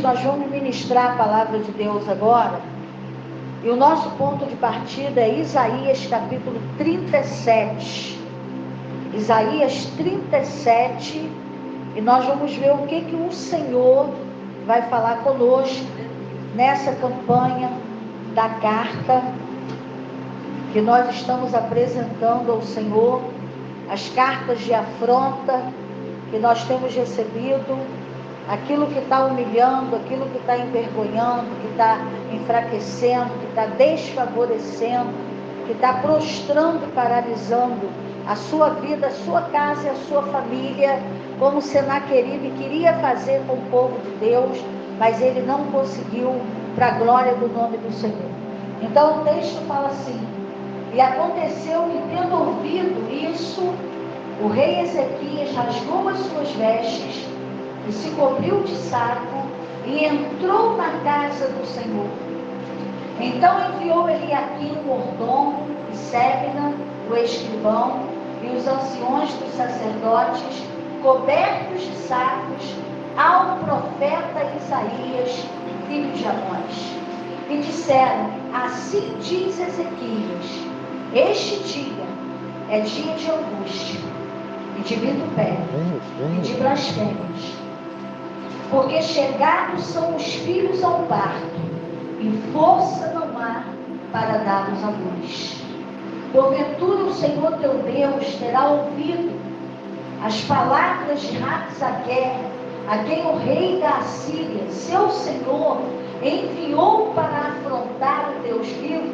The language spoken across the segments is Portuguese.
nós vamos ministrar a palavra de Deus agora. E o nosso ponto de partida é Isaías capítulo 37. Isaías 37. E nós vamos ver o que o Senhor vai falar conosco nessa campanha da carta que nós estamos apresentando ao Senhor, as cartas de afronta que nós temos recebido, aquilo que está humilhando, aquilo que está envergonhando, que está enfraquecendo, que está desfavorecendo, que está prostrando, paralisando a sua vida, a sua casa e a sua família, como Senaqueribe queria fazer com o povo de Deus, mas ele não conseguiu, para a glória do nome do Senhor. Então o texto fala assim: e aconteceu que, tendo ouvido isso, o rei Ezequias rasgou as suas vestes e se cobriu de saco e entrou na casa do Senhor. Então enviou Eliaquim o mordomo e Sebna o escrivão e os anciões dos sacerdotes, cobertos de sacos, ao profeta Isaías, filho de Amós, e disseram: assim diz Ezequias, este dia é dia de angústia, e de vitupério, e de blasfêmias, porque chegados são os filhos ao parto, e força não há para dar-los à luz. Porventura o Senhor teu Deus terá ouvido as palavras de Rabsaque, a quem o rei da Assíria, seu senhor, enviou para afrontar o Deus vivo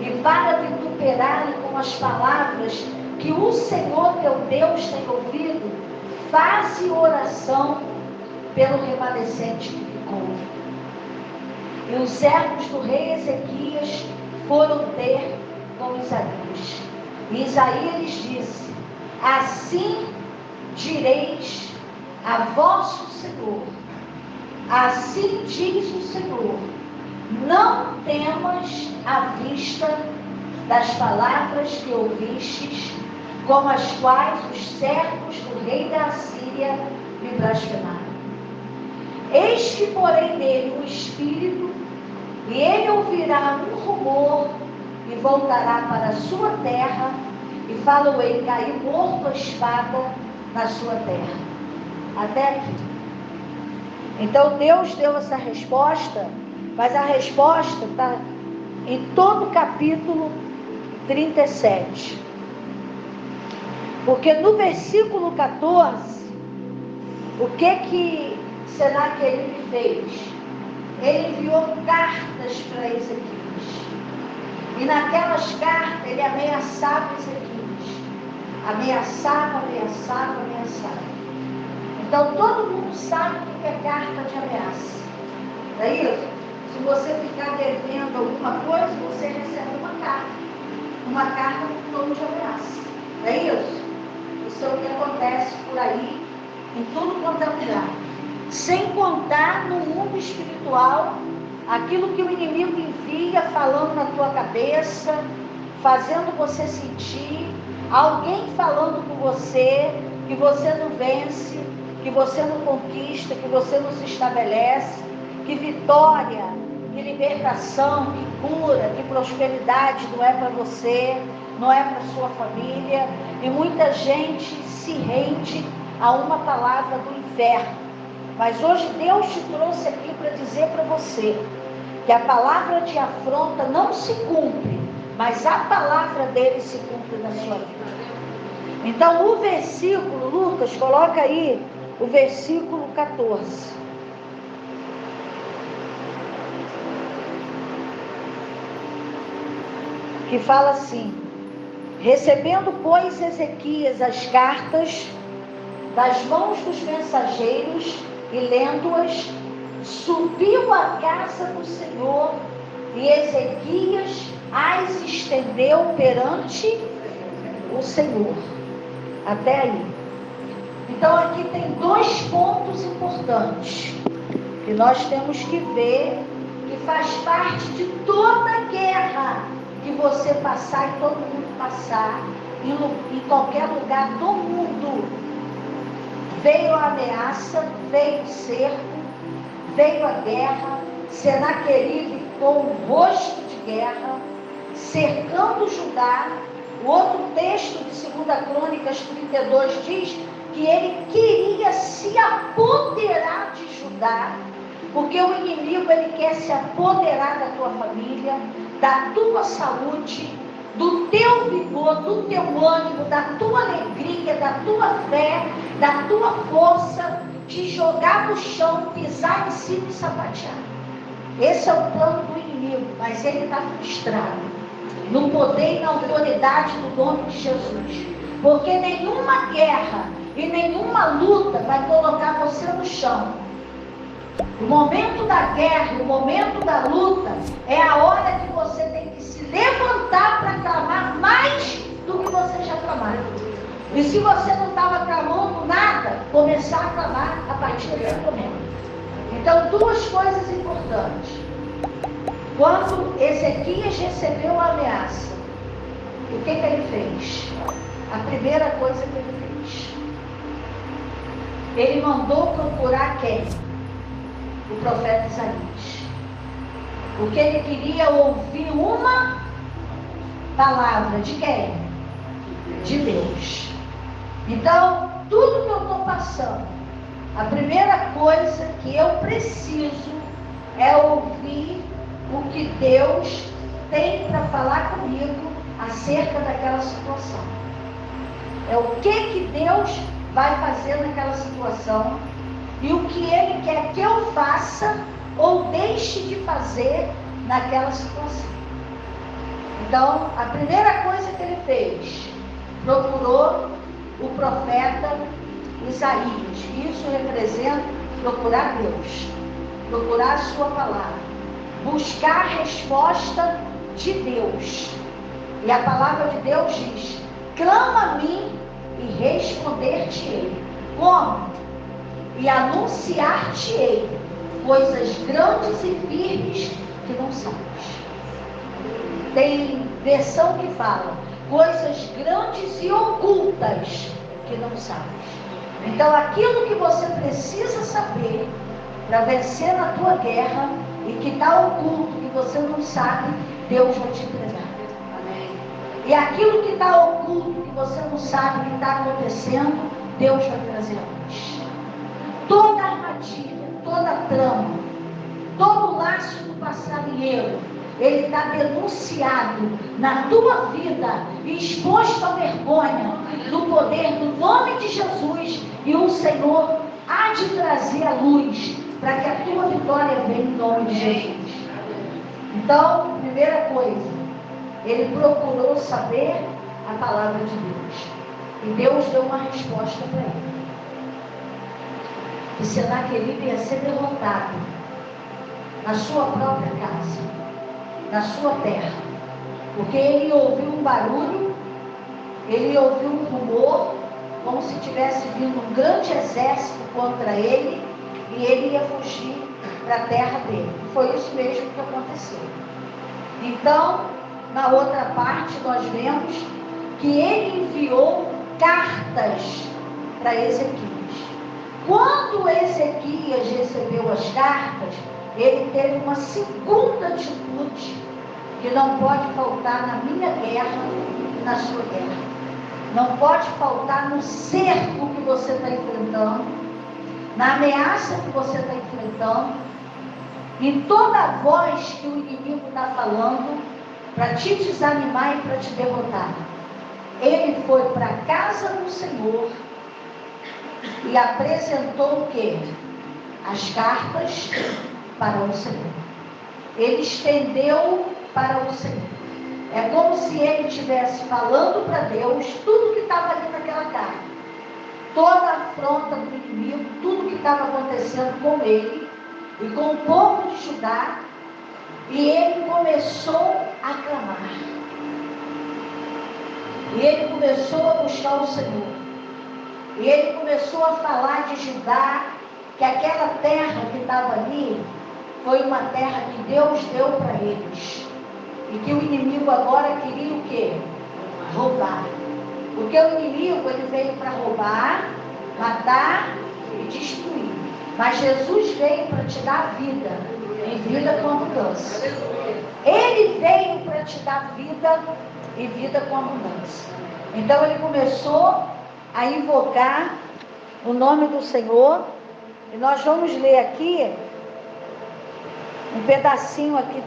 e para vituperá-lo com as palavras que o Senhor teu Deus tem ouvido. Faze oração pelo remanescente que ficou. E os servos do rei Ezequias foram ter com Isaías. E Isaías lhes disse: assim direis a vosso Senhor, assim diz o Senhor, não temas à vista das palavras que ouvistes, com as quais os servos do rei da Assíria me blasfemaram. Eis que porém nele um espírito, e ele ouvirá um rumor, e voltará para a sua terra, e falo-ei cair morto a espada na sua terra. Até aqui. Então Deus deu essa resposta, mas a resposta está em todo o capítulo 37. Porque no versículo 14, o que Senaqueribe fez? Ele enviou cartas para Ezequias. E naquelas cartas ele ameaçava Ezequias. Ameaçava. Então todo mundo sabe o que é carta de ameaça. Não é isso? Se você ficar devendo alguma coisa, você recebe uma carta. Uma carta com tom de ameaça. Não é isso? Isso é o que acontece por aí, em tudo quanto é lugar. Sem contar no mundo espiritual, aquilo que o inimigo envia falando na tua cabeça, fazendo você sentir, alguém falando com você, que você não vence, que você não conquista, que você não se estabelece, que vitória, que libertação, que cura, que prosperidade não é para você, não é para sua família, e muita gente se rende a uma palavra do inferno. Mas hoje Deus te trouxe aqui para dizer para você que a palavra de afronta não se cumpre, mas a palavra dele se cumpre na sua vida. Então o versículo, Lucas, coloca aí o versículo 14. Que fala assim: recebendo, pois, Ezequias as cartas das mãos dos mensageiros e lendo-as, subiu à casa do Senhor, e Ezequias as estendeu perante o Senhor. Até aí. Então aqui tem dois pontos importantes que nós temos que ver, que faz parte de toda guerra que você passar e todo mundo passar, em qualquer lugar do mundo. Veio a ameaça, veio o cerco, veio a guerra, Senaqueribe com o rosto de guerra, cercando Judá. O outro texto de 2 Crônicas 32 diz que ele queria se apoderar de Judá, porque o inimigo, ele quer se apoderar da tua família, da tua saúde, do teu vigor, do teu ânimo, da tua alegria, da tua fé, da tua força, te jogar no chão, pisar em cima e sapatear. Esse é o plano do inimigo, mas ele está frustrado, no poder e na autoridade do nome de Jesus, porque nenhuma guerra e nenhuma luta vai colocar você no chão. O momento da guerra, o momento da luta, é a hora que você tem que se levantar para clamar mais do que você já clamava. E se você não estava clamando nada, começar a clamar a partir desse momento. Então, duas coisas importantes. Quando Ezequias recebeu a ameaça, o que ele fez? A primeira coisa que ele fez, ele mandou procurar quem? O profeta Isaías. Porque ele queria ouvir uma palavra de quem? De Deus. Então, tudo que eu estou passando, a primeira coisa que eu preciso é ouvir o que Deus tem para falar comigo acerca daquela situação. É o que Deus vai fazer naquela situação e o que Ele quer que eu faça ou deixe de fazer naquela situação. Então, a primeira coisa que ele fez, procurou o profeta Isaías. Isso representa procurar Deus, procurar a sua palavra, buscar a resposta de Deus. E a palavra de Deus diz: clama a mim e responder-te-ei. Como? E anunciar-te-ei coisas grandes e firmes que não sabes. Tem versão que fala coisas grandes e ocultas que não sabes. Então, aquilo que você precisa saber para vencer na tua guerra e que está oculto, que você não sabe, Deus vai te entregar. Amém. E aquilo que está oculto, que você não sabe o que está acontecendo, Deus vai trazer a luz. Toda armadilha, toda trama, todo laço do passarinheiro, ele está denunciado na tua vida e exposto à vergonha no poder do nome de Jesus, e o Senhor há de trazer a luz para que a tua vitória venha em nome de Jesus. Então, primeira coisa, ele procurou saber a palavra de Deus, e Deus deu uma resposta para ele. Que Senaqueribe ia ser derrotado na sua própria casa, na sua terra, porque ele ouviu um barulho, ele ouviu um rumor, como se tivesse vindo um grande exército contra ele, e ele ia fugir para a terra dele. Foi isso mesmo que aconteceu. Então, na outra parte, nós vemos que ele enviou cartas para Ezequias. Quando Ezequias recebeu as cartas, ele teve uma segunda atitude que não pode faltar na minha guerra e na sua guerra. Não pode faltar no cerco que você está enfrentando, na ameaça que você está enfrentando, em toda a voz que o inimigo está falando para te desanimar e para te derrotar. Ele foi para a casa do Senhor e apresentou o quê? As cartas para o Senhor. Ele estendeu para o Senhor. É como se ele estivesse falando para Deus tudo que estava ali naquela carta. Toda a afronta do inimigo, tudo que estava acontecendo com ele e com o povo de Judá. E ele começou a clamar. E ele começou a buscar o Senhor. E ele começou a falar de Judá, que aquela terra que estava ali foi uma terra que Deus deu para eles. E que o inimigo agora queria o quê? Roubar. Porque o inimigo, ele veio para roubar, matar e destruir. Mas Jesus veio para te dar vida, e vida com abundância. Ele veio para te dar vida e vida com abundância. Então ele começou a invocar o nome do Senhor. E nós vamos ler aqui um pedacinho aqui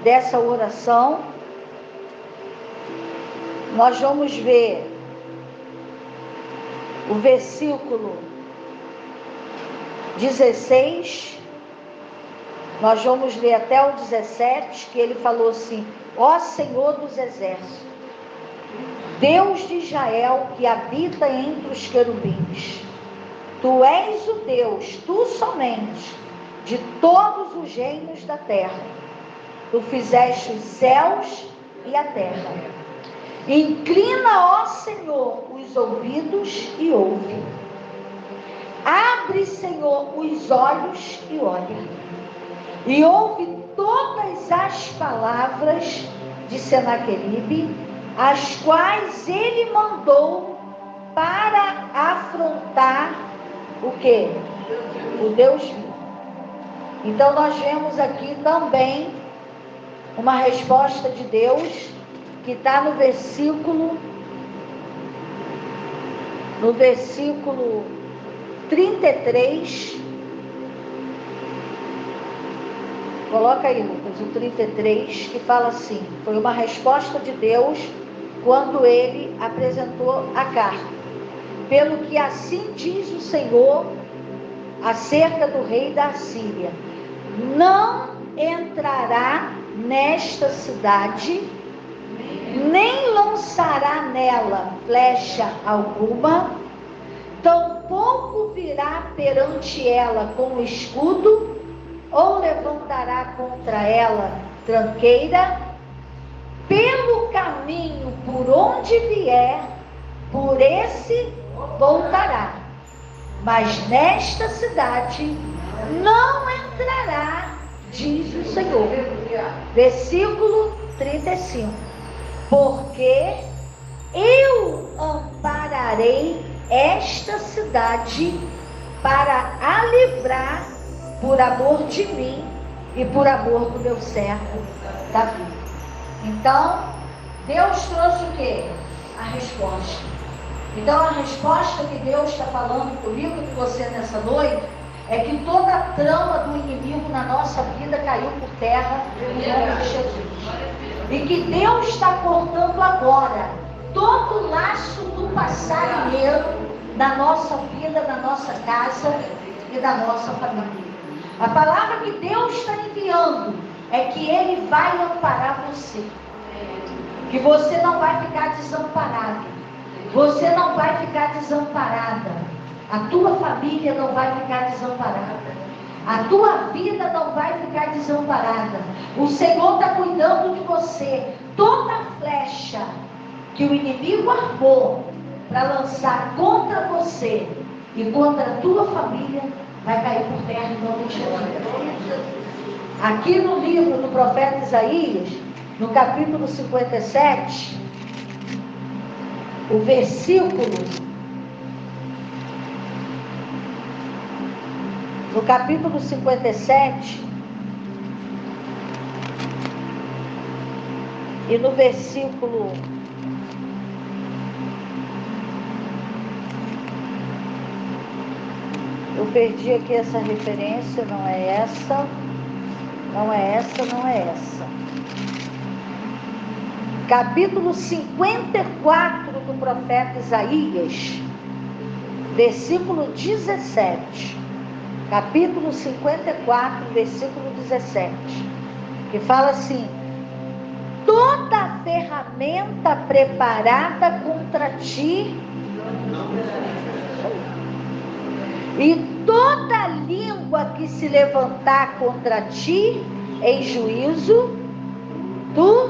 dessa oração. Nós vamos ver o versículo 16. Nós vamos ler até o 17, que ele falou assim: ó Senhor dos exércitos, Deus de Israel, que habita entre os querubins, tu és o Deus, tu somente, de todos os reinos da terra. Tu fizeste os céus e a terra. Inclina, ó Senhor, os ouvidos e ouve. Abre, Senhor, os olhos e olha. E ouve todas as palavras de Senaqueribe, as quais ele mandou para afrontar o quê? O Deus vivo. Então nós vemos aqui também uma resposta de Deus que está no versículo 33. Coloca aí, Lucas, o 33, que fala assim: foi uma resposta de Deus quando ele apresentou a carta. Pelo que assim diz o Senhor acerca do rei da Assíria: não entrará nesta cidade, nem lançará nela flecha alguma, tampouco virá perante ela com escudo, ou levantará contra ela tranqueira. Pelo caminho por onde vier, por esse voltará, mas nesta cidade não entrará, diz o Senhor. Versículo 35. Porque eu ampararei esta cidade para a livrar por amor de mim e por amor do meu servo Davi. Então, Deus trouxe o quê? A resposta. Então, a resposta que Deus está falando comigo e com você nessa noite é que toda a trama do inimigo na nossa vida caiu por terra no nome de Jesus. E que Deus está cortando agora todo o laço do passarinheiro na nossa vida, na nossa casa e na nossa família. A palavra que Deus está enviando é que Ele vai amparar você. Que você não vai ficar desamparado. Você não vai ficar desamparada. A tua família não vai ficar desamparada. A tua vida não vai ficar desamparada. O Senhor está cuidando de você. Toda flecha que o inimigo armou para lançar contra você e contra a tua família vai cair por terra em nome de Jesus. Aqui no livro do profeta Isaías, no capítulo 57, o versículo... No capítulo 57, e no versículo... Eu perdi aqui essa referência, não é essa, não é essa, não é essa. Capítulo 54 do profeta Isaías, versículo 17. Capítulo 54, versículo 17. Que fala assim: toda ferramenta preparada contra ti, e toda língua que se levantar contra ti em juízo, tu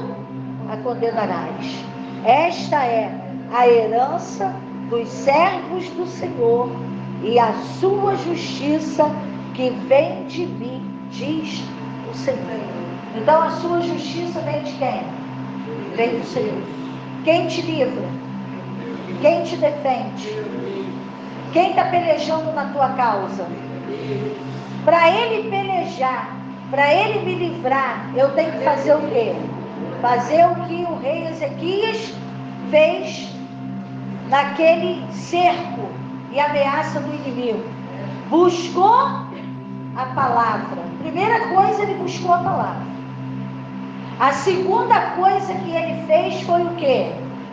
a condenarás. Esta é a herança dos servos do Senhor e a sua justiça que vem de mim, diz o Senhor. Então a sua justiça vem de quem? Vem do Senhor. Quem te livra? Quem te defende? Quem está pelejando na tua causa? Para ele pelejar, para ele me livrar, eu tenho que fazer o quê? Fazer o que o rei Ezequias fez naquele cerco e ameaça do inimigo. Buscou a palavra. Primeira coisa, ele buscou a palavra. A segunda coisa que ele fez foi o quê?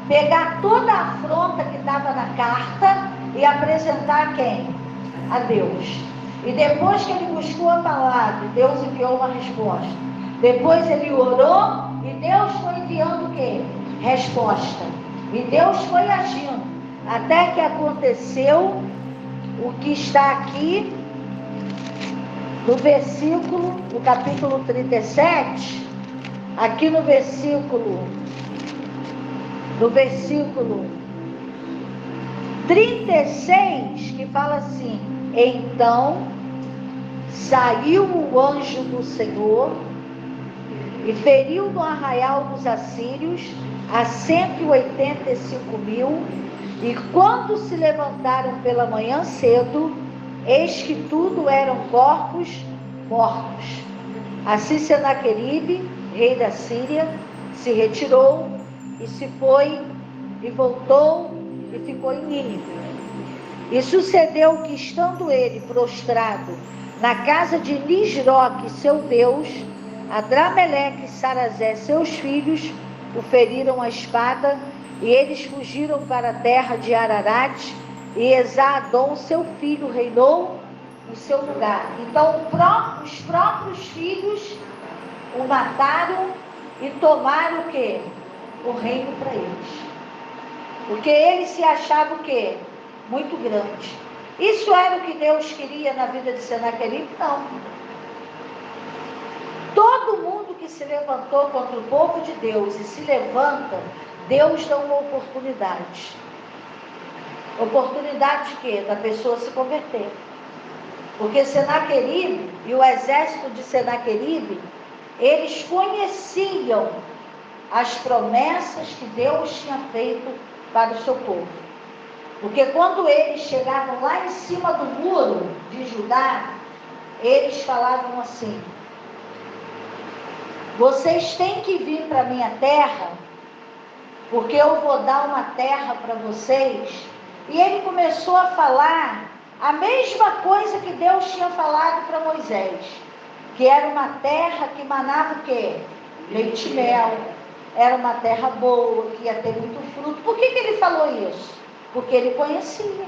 Pegar toda a afronta que estava na carta e apresentar a quem? A Deus. E depois que ele buscou a palavra, Deus enviou uma resposta. Depois ele orou e Deus foi enviando o quê? Resposta. E Deus foi agindo. Até que aconteceu o que está aqui no versículo, no capítulo 37, aqui no versículo 36, que fala assim: então saiu o anjo do Senhor e feriu no arraial dos assírios a 185.000, e quando se levantaram pela manhã cedo, eis que tudo eram corpos mortos. Assim Senaqueribe, rei da Síria, se retirou e se foi e voltou e ficou em Nínive. E sucedeu que, estando ele prostrado na casa de Nisroque, seu Deus, Adrameleque e Sarazé, seus filhos, o feriram a espada, e eles fugiram para a terra de Ararat, e Esar-Adom, seu filho, reinou no seu lugar. Então os próprios filhos o mataram e tomaram o quê? O reino para eles. Porque ele se achava o quê? Muito grande. Isso era o que Deus queria na vida de Senaqueribe? Não. Todo mundo que se levantou contra o povo de Deus e se levanta, Deus dá uma oportunidade. Oportunidade de quê? Da pessoa se converter. Porque Senaqueribe e o exército de Senaqueribe, eles conheciam as promessas que Deus tinha feito para o seu povo. Porque quando eles chegavam lá em cima do muro de Judá, eles falavam assim: vocês têm que vir para a minha terra, porque eu vou dar uma terra para vocês. E ele começou a falar a mesma coisa que Deus tinha falado para Moisés, que era uma terra que manava o quê? Leite e mel. Era uma terra boa, que ia ter muito fruto. Por que ele falou isso? Porque ele conhecia.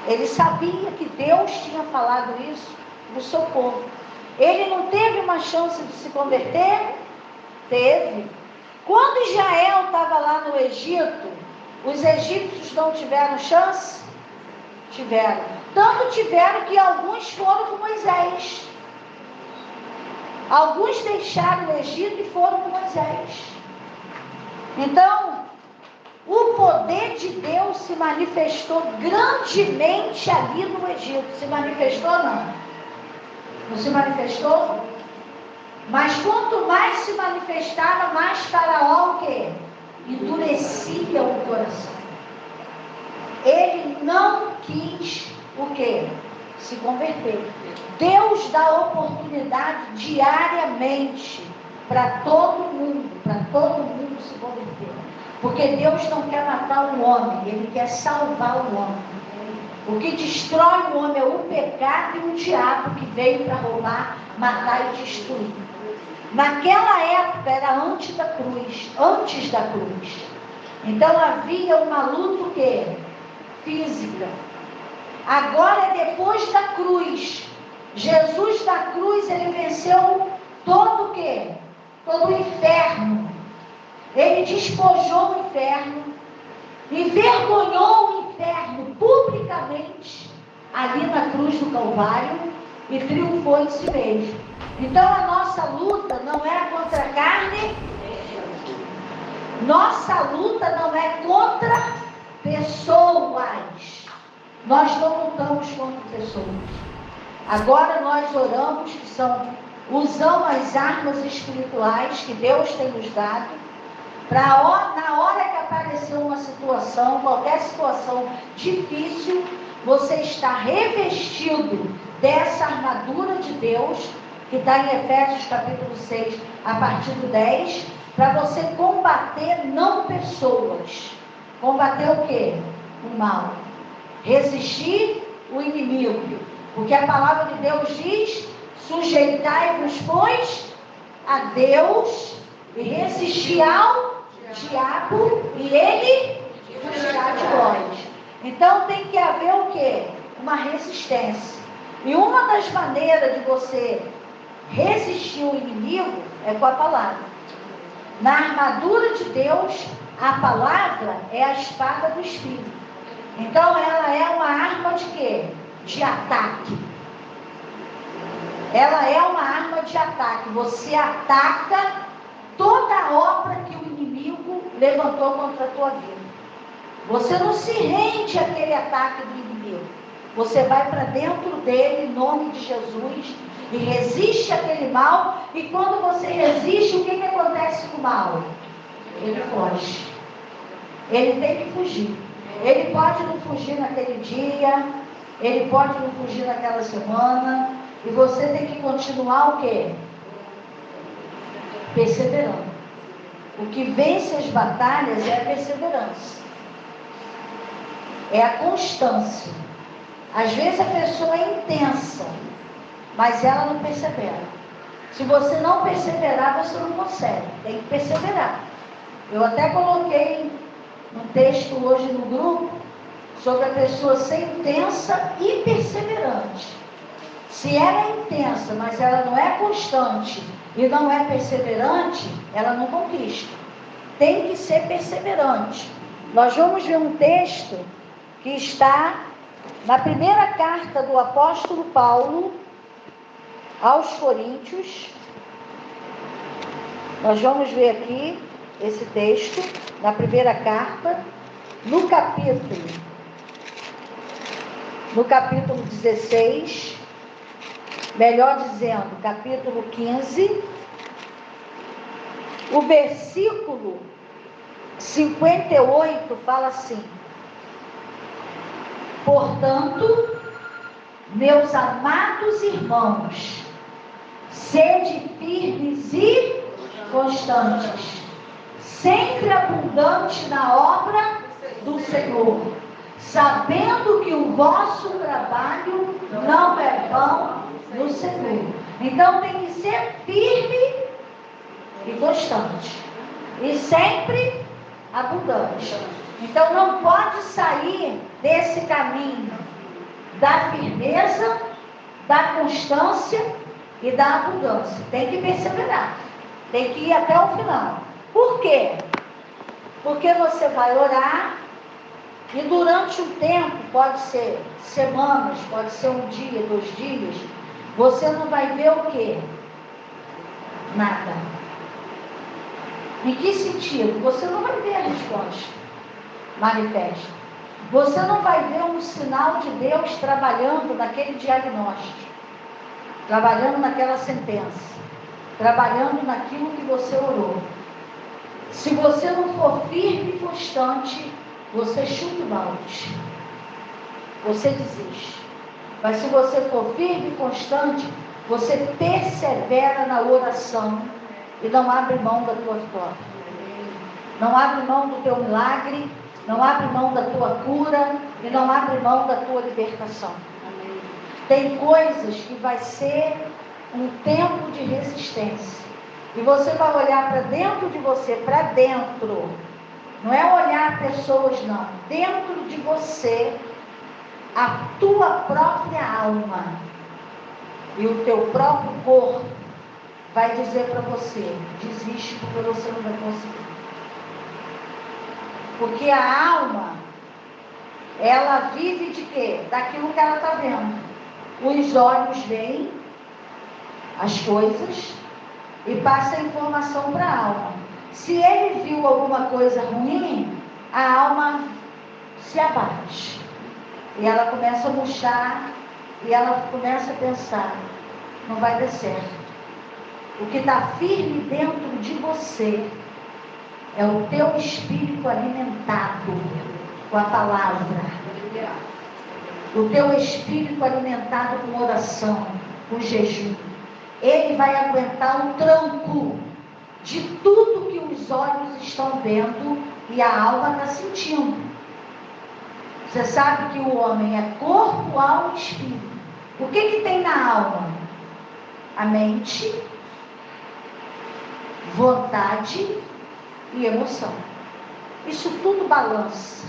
Ele sabia que Deus tinha falado isso para o seu povo. Ele não teve uma chance de se converter? Teve. Quando Israel estava lá no Egito, os egípcios não tiveram chance? Tiveram. Tanto tiveram que alguns foram com Moisés. Alguns deixaram o Egito e foram com Moisés. Então, o poder de Deus se manifestou grandemente ali no Egito. Se manifestou ou não? Não se manifestou? Mas quanto mais se manifestava, mais Faraó o quê? Endurecia o coração. Ele não quis o quê? Se converter. Deus dá oportunidade diariamente para todo mundo se converter. Porque Deus não quer matar o homem, Ele quer salvar o homem. O que destrói o homem é o pecado e o diabo, que veio para roubar, matar e destruir. Naquela época era antes da cruz. Então havia uma luta o quê? Física. Agora é depois da cruz. Jesus da cruz, ele venceu todo o quê? Todo o inferno. Ele despojou o inferno, envergonhou o inferno publicamente ali na cruz do Calvário e triunfou em si mesmo. Então a nossa luta não é contra a carne, nossa luta não é contra pessoas. Nós não lutamos contra pessoas. Agora nós oramos, usamos as armas espirituais que Deus tem nos dado Na hora que aparecer uma situação, qualquer situação difícil, você está revestido dessa armadura de Deus, que está em Efésios capítulo 6, a partir do 10, para você combater não pessoas. Combater o quê? O mal. Resistir o inimigo. Porque a palavra de Deus diz: sujeitai-vos, pois, a Deus e resistir ao diabo e ele fugirá de vós. Então tem que haver o quê? Uma resistência. E uma das maneiras de você resistir o inimigo é com a palavra. Na armadura de Deus, a palavra é a espada do Espírito. Então ela é uma arma de quê? De ataque. Ela é uma arma de ataque. Você ataca toda a obra que o inimigo levantou contra a tua vida. Você não se rende àquele ataque do inimigo. Você vai para dentro dele, em nome de Jesus, e resiste àquele mal. E quando você resiste, o que acontece com o mal? Ele foge. Ele tem que fugir. Ele pode não fugir naquele dia, ele pode não fugir naquela semana, e você tem que continuar o quê? Perseverando. O que vence as batalhas é a perseverança, é a constância. Às vezes a pessoa é intensa, mas ela não persevera. Se você não perseverar, você não consegue. Tem que perseverar. Eu até coloquei um texto hoje no grupo sobre a pessoa ser intensa e perseverante. Se ela é intensa, mas ela não é constante e não é perseverante, ela não conquista. Tem que ser perseverante. Nós vamos ver um texto que está na primeira carta do apóstolo Paulo aos Coríntios. Nós vamos ver aqui esse texto na primeira carta, no capítulo 16, melhor dizendo, capítulo 15, o versículo 58 fala assim: portanto, meus amados irmãos, sede firmes e constantes, sempre abundante na obra do Senhor, sabendo que o vosso trabalho não é vão no Senhor. Então tem que ser firme e constante, e sempre abundante. Então não pode sair desse caminho da firmeza, da constância e da abundância. Tem que perseverar, tem que ir até o final. Por quê? Porque você vai orar e durante um tempo, pode ser semanas, pode ser um dia, 2 dias, você não vai ver o quê? Nada. Em que sentido? Você não vai ver a resposta manifesta. Você não vai ver um sinal de Deus trabalhando naquele diagnóstico, trabalhando naquela sentença, trabalhando naquilo que você orou. Se você não for firme e constante, você chuta o balde, você desiste. Mas se você for firme e constante, você persevera na oração e não abre mão da tua vitória, não abre mão do teu milagre, não abre mão da tua cura e não abre mão da tua libertação. Tem coisas que vai ser um tempo de resistência, e você vai olhar para dentro de você, para dentro, não é olhar pessoas não, dentro de você, a tua própria alma e o teu próprio corpo vai dizer para você: desiste, porque você não vai conseguir. Porque a alma, ela vive de quê? Daquilo que ela está vendo. Os olhos veem as coisas e passa a informação para a alma. Se ele viu alguma coisa ruim, a alma se abate. E ela começa a murchar, e ela começa a pensar: não vai dar certo. O que está firme dentro de você É o teu espírito alimentado com a palavra. O teu espírito alimentado com oração, com jejum. Ele vai aguentar o tranco de tudo que os olhos estão vendo e a alma está sentindo. Você sabe que o homem é corpo, alma e espírito. O que tem na alma? A mente, vontade e emoção. Isso tudo balança.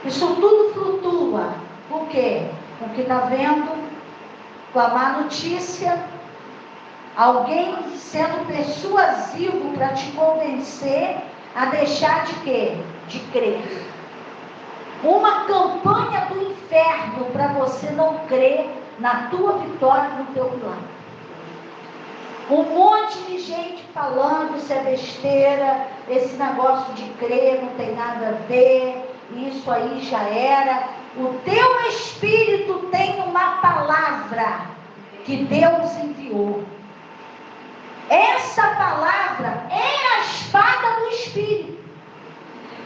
Isso tudo flutua. Por quê? Com o que está vendo, com a má notícia, alguém sendo persuasivo para te convencer a deixar de quê? De crer. Uma campanha do inferno para você não crer na tua vitória, no teu milagre. Um monte de gente falando, isso é besteira, esse negócio de crer não tem nada a ver, isso aí já era. O teu espírito tem uma palavra que Deus enviou. Essa palavra é a espada do espírito.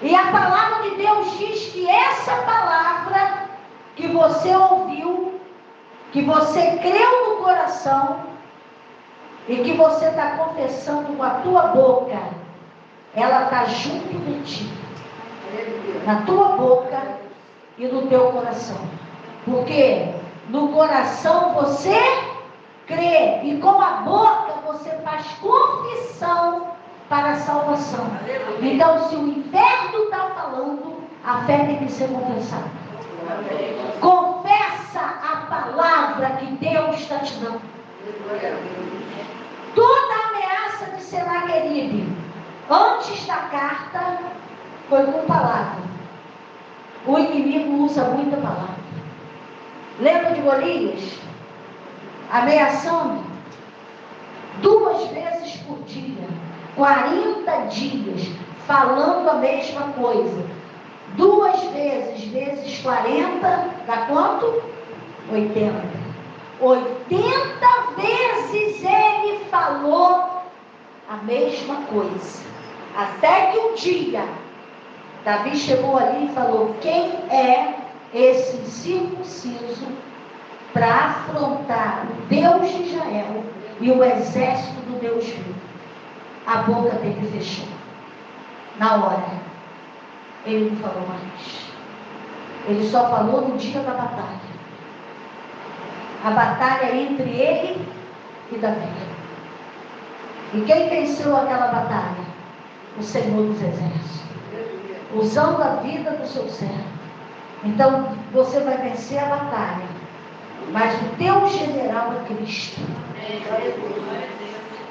E a palavra de Deus diz que essa palavra que você ouviu, que você creu no coração e que você está confessando com a tua boca, ela está junto de ti, na tua boca e no teu coração. Porque no coração você crê e com a boca você faz confissão para a salvação. Então, se o inferno está falando, a fé tem que ser confessada. Confessa a palavra que Deus está te dando. Toda a ameaça de Senaqueribe antes da carta foi com palavra. O inimigo usa muita palavra. Lembra de Golias? Ameaçando 2 vezes por dia, 40 dias, falando a mesma coisa. 2 vezes, vezes 40, dá quanto? 80. 80 vezes ele falou a mesma coisa. Até que um dia, Davi chegou ali e falou: quem é esse incircunciso para afrontar o Deus de Israel e o exército do Deus vivo? A boca dele fechou. Na hora, ele não falou mais. Ele só falou no dia da batalha. A batalha entre ele e Davi. E quem venceu aquela batalha? O Senhor dos Exércitos, usando a vida do seu servo. Então você vai vencer a batalha, mas o teu general é Cristo,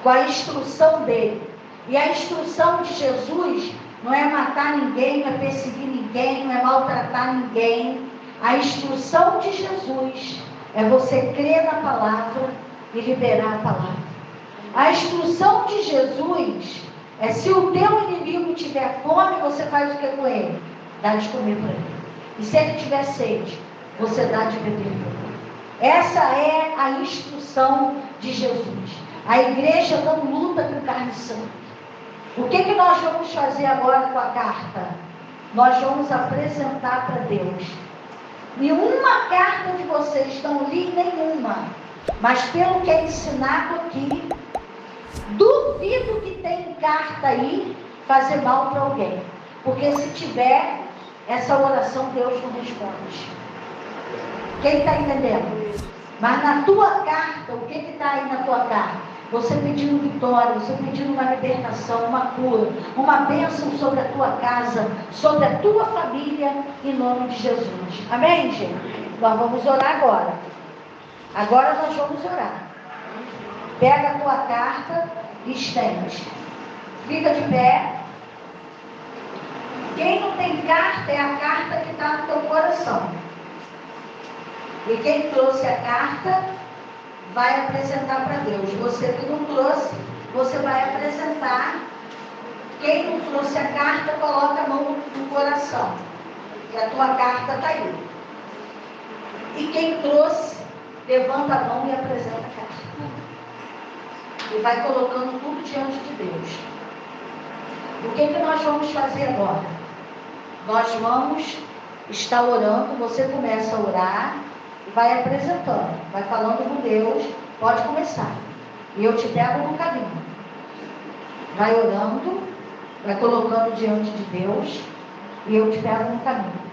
com a instrução dele. E a instrução de Jesus não é matar ninguém, não é perseguir ninguém, não é maltratar ninguém. A instrução de Jesus é você crer na palavra e liberar a palavra. A instrução de Jesus é: se o teu inimigo tiver fome, você faz o que com ele? Dá de comer para ele. E se ele tiver sede, você dá de beber para ele. Essa é a instrução de Jesus. A igreja não luta com carne e sangue. O que nós vamos fazer agora com a carta? Nós vamos apresentar para Deus. Nenhuma carta de vocês, não li nenhuma, mas pelo que é ensinado aqui, duvido que tem carta aí fazer mal para alguém. Porque se tiver, essa oração Deus não responde. Quem está entendendo? Mas na tua carta, o que está aí na tua carta? Você pedindo vitória, você pedindo uma libertação, uma cura, uma bênção sobre a tua casa, sobre a tua família, em nome de Jesus. Amém, gente? Nós vamos orar agora. Agora nós vamos orar. Pega a tua carta e estende. Fica de pé. Quem não tem carta é a carta que está no teu coração. E quem trouxe a carta vai apresentar para Deus. Você que não trouxe, você vai apresentar. Quem não trouxe a carta, coloca a mão no coração. E a tua carta está aí. E quem trouxe, levanta a mão e apresenta a carta. E vai colocando tudo diante de Deus. O que nós vamos fazer agora? Nós vamos estar orando, você começa a orar e vai apresentando, vai falando com Deus, pode começar. E eu te pego no caminho. Vai orando, vai colocando diante de Deus e eu te pego no caminho.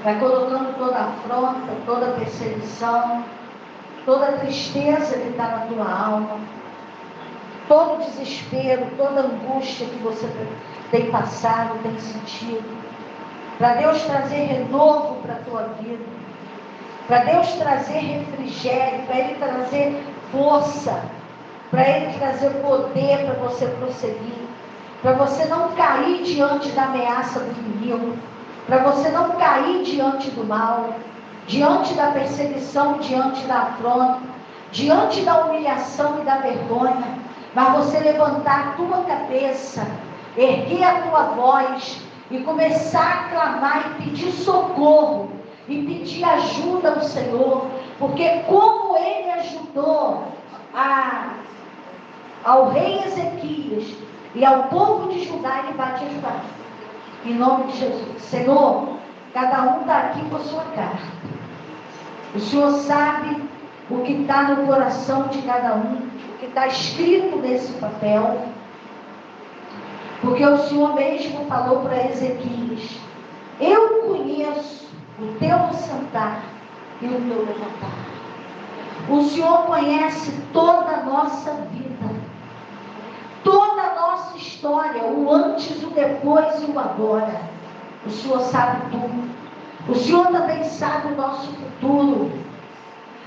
Vai colocando toda a afronta, toda a perseguição, toda a tristeza que está na tua alma, todo o desespero, toda a angústia que você tem passado, tem sentido, para Deus trazer renovo para a tua vida, para Deus trazer refrigério, para Ele trazer força, para Ele trazer poder para você prosseguir, para você não cair diante da ameaça do inimigo, para você não cair diante do mal, diante da perseguição, diante da afronta, diante da humilhação e da vergonha, mas você levantar a tua cabeça, erguer a tua voz e começar a clamar e pedir socorro e pedir ajuda ao Senhor, porque como Ele ajudou ao rei Ezequias e ao povo de Judá, Ele vai te ajudar. Em nome de Jesus. Senhor, cada um está aqui com a sua carta. O Senhor sabe o que está no coração de cada um, o que está escrito nesse papel. Porque o Senhor mesmo falou para Ezequias: eu conheço o teu assentar e o teu levantar. O Senhor conhece toda a nossa vida, toda a nossa história, o antes, o depois e o agora. O Senhor sabe tudo. O Senhor também sabe o nosso futuro.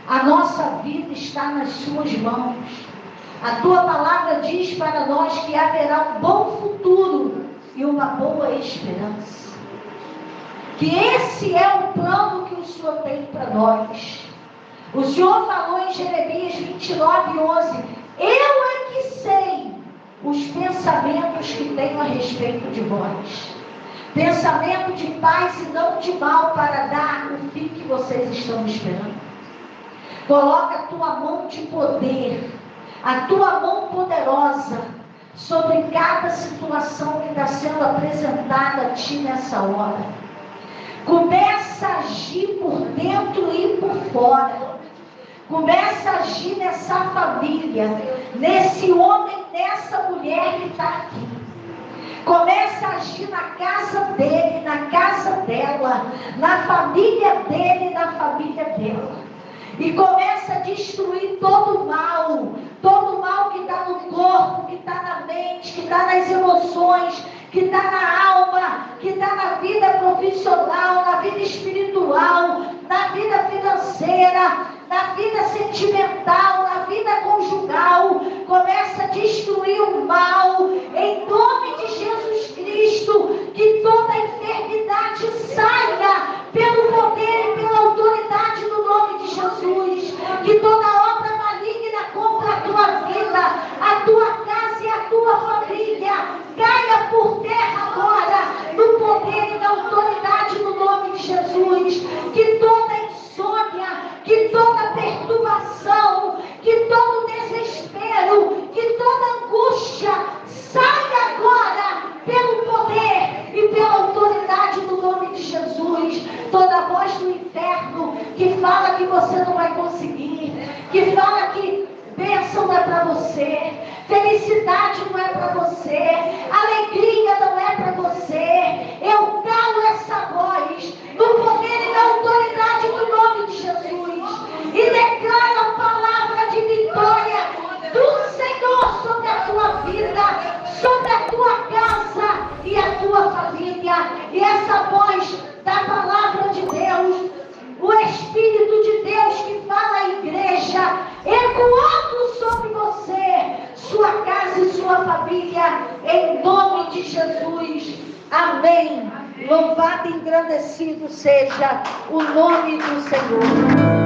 A nossa vida está nas suas mãos. A tua palavra diz para nós que haverá um bom futuro e uma boa esperança. Que esse é o plano que o Senhor tem para nós. O Senhor falou em Jeremias 29:11: eu é que sei os pensamentos que tenho a respeito de vós. Pensamento de paz e não de mal, para dar o fim que vocês estão esperando. Coloca a tua mão de poder, a tua mão poderosa sobre cada situação que está sendo apresentada a ti nessa hora. Começa a agir por dentro e por fora. Começa a agir nessa família, nesse homem, nessa mulher que está aqui. Começa a agir na casa dele, na casa dela, na família dele, na família dela. E começa a destruir todo o mal que está no corpo, que está na mente, que está nas emoções, que está na alma, que está na vida profissional, na vida espiritual, na vida financeira, na vida sentimental, na vida conjugal. Começa a destruir o mal, em nome de Jesus Cristo, que toda enfermidade saia pelo poder e pela autoridade do nome de Jesus, que toda obra maligna contra a tua vida, a tua casa e a tua família, caia por terra agora, no poder e na autoridade do nome de Jesus, que toda insônia, que toda perturbação, que todo desespero, que toda angústia, saia agora pelo poder e pela autoridade do nome de Jesus. Toda voz do inferno que fala que você não vai conseguir, que fala que bênção não é para você, felicidade não é para você, alegria não é para você, eu calo essa voz no poder e na autoridade do nome de Jesus e declaro a palavra de vitória do Senhor sobre a tua vida, sobre a tua casa e a tua família. E essa voz da palavra de Deus, o Espírito de Deus que fala à igreja, ecoando sobre você, sua casa e sua família, em nome de Jesus. Amém. Louvado e engrandecido seja o nome do Senhor.